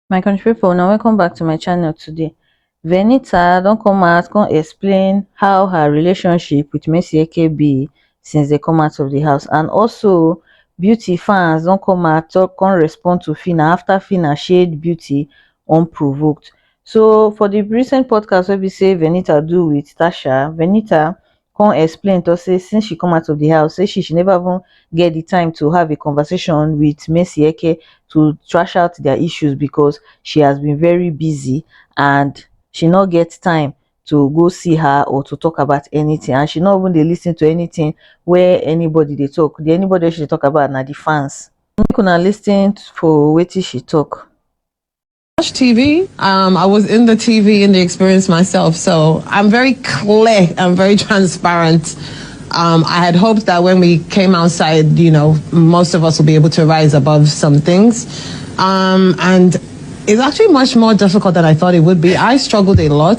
My country people, now welcome back to my channel today. Venita don't come out, come explain how her relationship with Messi Eke be since they come out of the house. And also, beauty fans don't come out, talk, come respond to Phyna after Phyna shade beauty unprovoked. So, for the recent podcast where we say Venita do with Tasha, Venita come explain to say since she come out of the house, say she never even get the time to have a conversation with Messi Eke to trash out their issues because she has been very busy and she not get time to go see her or to talk about anything, and she not even dey lis ten to anything where anybody dey talk. The anybody she dey talk about na the fans. Make una lis ten for wetin she talk. Watch TV. I was in the TV in the experience myself, so I'm very clear. I'm very transparent. I had hoped that when we came outside, most of us will be able to rise above some things. And it's actually much more difficult than I thought it would be. I struggled a lot.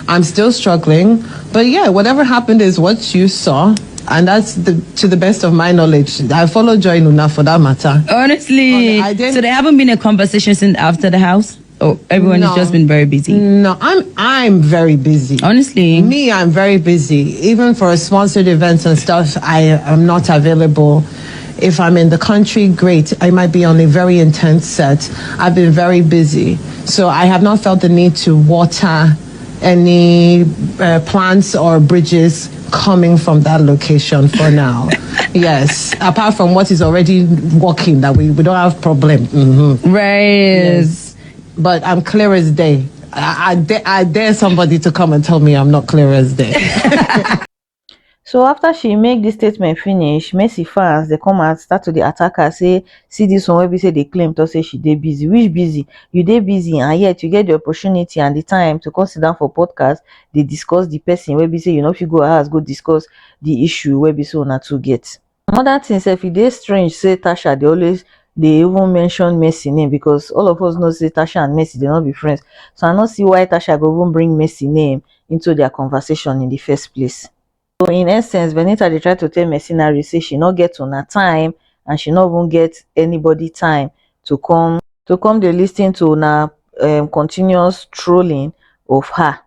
I'm still struggling. But yeah, whatever happened is what you saw. And that's to the best of my knowledge. I follow Joy Luna for that matter. Honestly, so there haven't been a conversation since after the house? Oh, everyone has just been very busy. No, I'm very busy. Honestly. Me, I'm very busy. Even for sponsored events and stuff, I am not available. If I'm in the country, great. I might be on a very intense set. I've been very busy. So I have not felt the need to water any plants or bridges coming from that location for now. Yes, apart from what is already working, that we don't have problem. Mm-hmm. Right. Yes. But I'm clear as day. I dare somebody to come and tell me I'm not clear as day. So after she make this statement finish, Messi fans they come out start to the attack her, say see this one where we say they claim to say she dey busy. Which busy? You dey busy and yet you get the opportunity and the time to come sit down for podcast. They discuss the person where we say if you go ask go discuss the issue where we say una two get. Another thing, if it is strange, say Tasha they even mention Messi name because all of us know say Tasha and Messi they not be friends. So I don't see why Tasha go even bring Messi name into their conversation in the first place. So in essence, Venita they try to tell Mercenary say she not get on her time and she not even get anybody time to come they listen to na continuous trolling of her.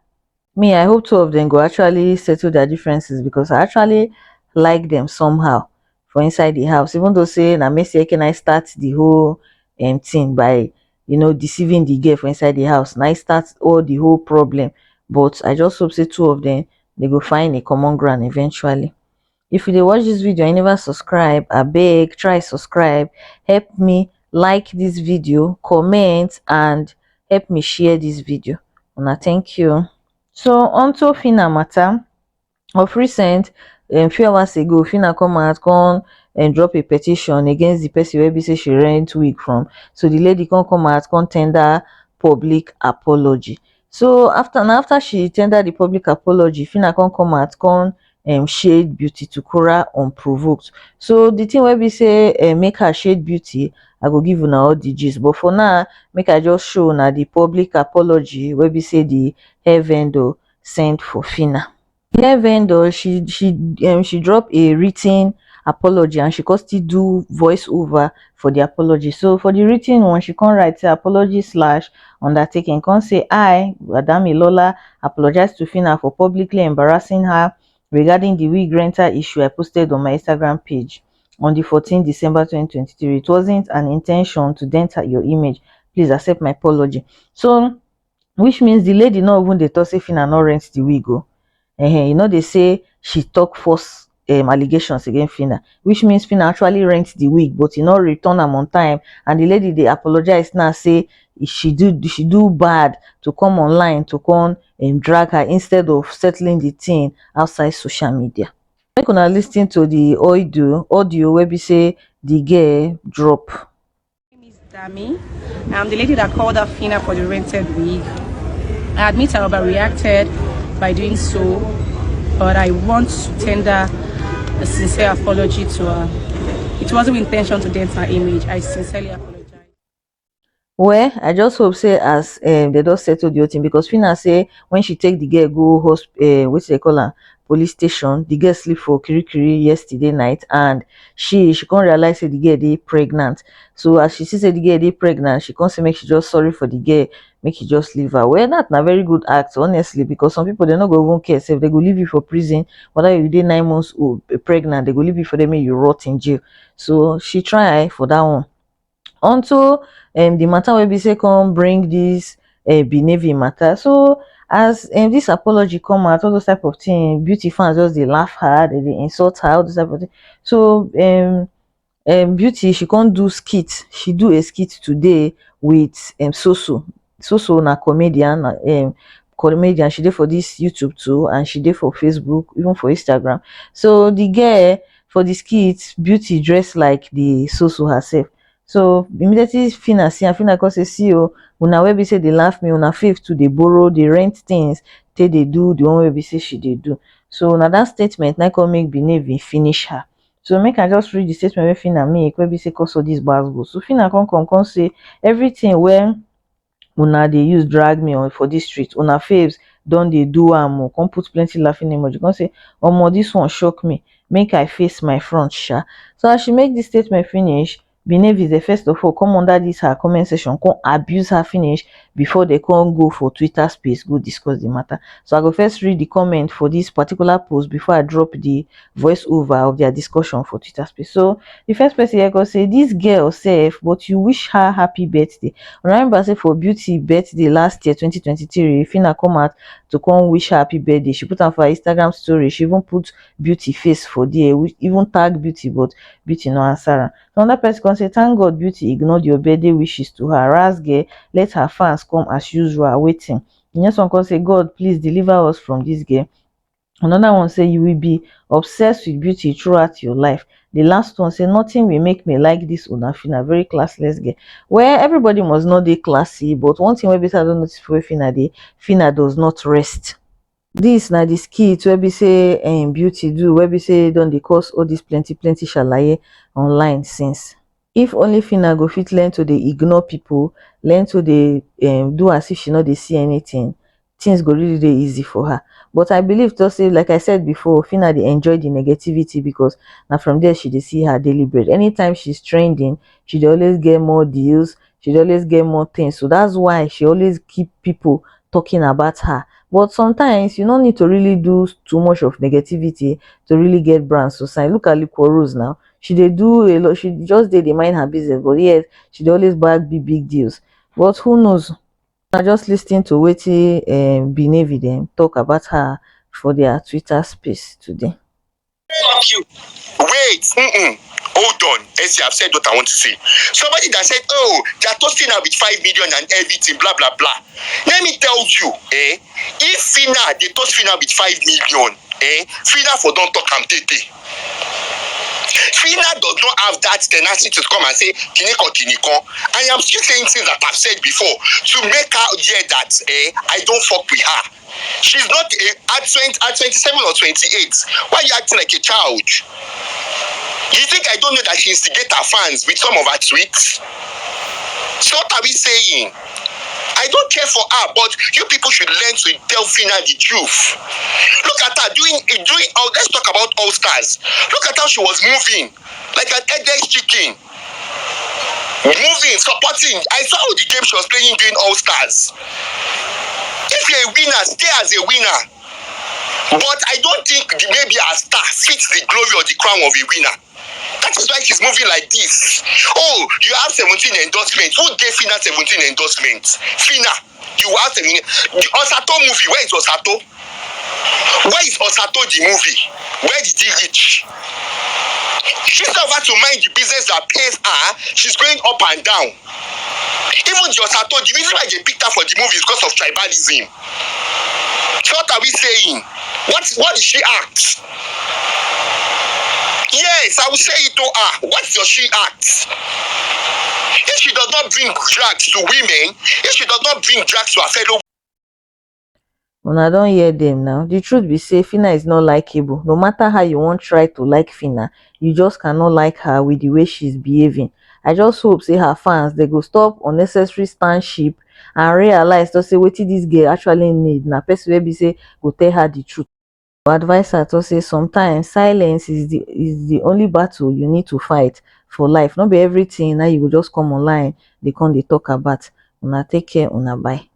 Me, I hope two of them go actually settle their differences because I actually like them somehow for inside the house. Even though say na Messi can I start the whole thing by deceiving the girl for inside the house. Now I start all the whole problem. But I just hope say two of them they go find a common ground eventually. If you dey watch this video and you never subscribe, I beg try subscribe, help me like this video, comment and help me share this video. Una thank you. So onto Phyna matter. Of recent, few hours ago, Phyna come out and drop a petition against the person wey be say she rent wig from. So the lady come out tender public apology. So after she tender the public apology, Phyna come out shade beauty to Kura Unprovoked. So the thing wey be say make her shade beauty, I go give una all the gist. But for now, make I just show una the public apology wey be say the hair vendor sent for Phyna. The hair vendor she drop a written apology and she can still do voiceover for the apology. So for the written one, she can write say apology / undertaking. Can say I, Adami Lola, apologize to Phyna for publicly embarrassing her regarding the wig renter issue I posted on my Instagram page on the 14th December 2023. It wasn't an intention to dent your image. Please accept my apology. So which means the lady not even dey talk say Phyna not rent the wig. They say she talk false allegations against Phyna, which means Phyna actually rent the wig but not return am on time, and the lady they apologize now say she do bad to come online to come and drag her instead of settling the thing outside social media. Make una lis ten to the audio where we say the girl drop. My name is Dami. I'm the lady that called up Phyna for the rented wig. I admit I overreacted by doing so, but I want to tender a sincere apology to her. It wasn't with intention to dent her image. I sincerely apologize. Well, I just hope say as they don't settle the whole thing, because Phyna say when she take the girl go what they call her, police station. The girl sleep for kirikiri yesterday night, and she can't realize say the girl dey pregnant. So as she see say the girl dey pregnant, she can't say make she just sorry for the girl, make you just leave her. Well, that na very good act, honestly, because some people they not go even care. Say if they go leave you for prison, whether you dey 9 months old pregnant, they go leave you for them, make you rot in jail. So she try for that one. Unto the matter wey be say come bring this Benevi matter. So as this apology come out, all those type of things, beauty fans just they laugh her, they insult her, all those type of things. So beauty, she can't do skit, she do a skit today with Soso na comedian, comedian. She did for this YouTube too, and she did for Facebook, even for Instagram. So the girl for the skit, beauty dressed like the Soso herself. So immediately Phyna see, and Phyna come say, see oh, una wey be say they laugh me, una faith to they borrow, they rent things, till they do the one wey be say she they do. So now that statement now come make Benevi finish her. So make I just read the statement wey Phyna make, wey be say cause all this bad go. So Phyna come say everything when una dey use drag me on for dis street, una faves don dey do am o. Come put plenty laughing emoji, come say omo dis one shock me, make I face my front sha. So as she make dis statement finish, Beneviz first of all come under dis her comment section, come abuse her finish before they come go for Twitter space go discuss the matter. So I go first read the comment for this particular post before I drop the voice over of their discussion for Twitter space. So the first person here go say, this girl sef, but you wish her happy birthday. Remember say for beauty birthday last year 2023, Phyna come out to come wish her happy birthday. She put on for her Instagram story, she even put beauty face for there, even tag beauty, but beauty no answer her. Another person can say, thank God beauty ignored your birthday wishes to her. Ras girl, let her fans come as usual waiting. The next one can say, God please deliver us from this girl. Another one say, you will be obsessed with beauty throughout your life. The last one say, nothing will make me like this una Phyna, very classless girl. Where everybody must not be classy, but one thing wey be say I don't notice for Phyna dey, Phyna does not rest. This na the skit wey be say beauty do, wey be say don dey cause all this plenty shalaye online since. If only Phyna go fit learn to dey ignore people, learn to dey do as if she no dey see anything, things go really dey easy for her. But I believe to say, like I said before, Phyna dey enjoy the negativity, because now from there she dey see her daily bread. Anytime she's trending, she dey always get more deals, she dey always get more things. So that's why she always keep people talking about her. But sometimes you don't need to really do too much of negativity to really get brands to sign. Look at Liquor Rose now. She dey do a lot, she just did mind her business, but yes, she dey always bag big deals. But who knows? I just listening to wetin Benevi dem talk about her for their Twitter space today. Fuck you. Wait. Hold on. Essie, I've said what I want to say. Somebody that said, oh, they're toasting her with 5 million and everything, blah, blah, blah. Let me tell you, if Phyna, they toast Phyna with 5 million, Phyna for don't talk am tete. Phyna does not have that tenacity to come and say, Kiniko, Kiniko. I am still saying things that I've said before to make her hear that I don't fuck with her. She's not at 27 or 28. Why are you acting like a child? You think I don't know that she instigates her fans with some of her tweets? So what are we saying? I don't care for her, but you people should learn to tell Phyna the truth. Look at her doing. Let's talk about All Stars. Look at how she was moving like an eggless chicken. Moving, supporting. I saw the game she was playing during All Stars. If you're a winner, stay as a winner. But I don't think maybe a star fits the glory or the crown of a winner. That is why she's moving like this. Oh, you have 17 endorsements. Who gave Phyna 17 endorsements? Phyna, you have 17. The Osato movie, where is Osato? Where is Osato the movie? Where did he reach? She's not about to mind the business that pays her. She's going up and down. Even the Osato, the reason why they picked her for the movie is because of tribalism. So what are we saying? What did she act? Yes, I will say it to her. What does she act? If she does not bring drugs to women, if she does not bring drugs to her fellow, When I don't hear them now, the truth be say Phyna is not likable. No matter how you want try to like Phyna, you just cannot like her with the way she's behaving. I just hope say her fans they go stop unnecessary stanship and realize to say wetin this girl actually need na person wey be say go tell her the truth. advise her to say sometimes silence is the only battle you need to fight for life. Not be everything now you will just come online they come they talk about. Una take care, una bye.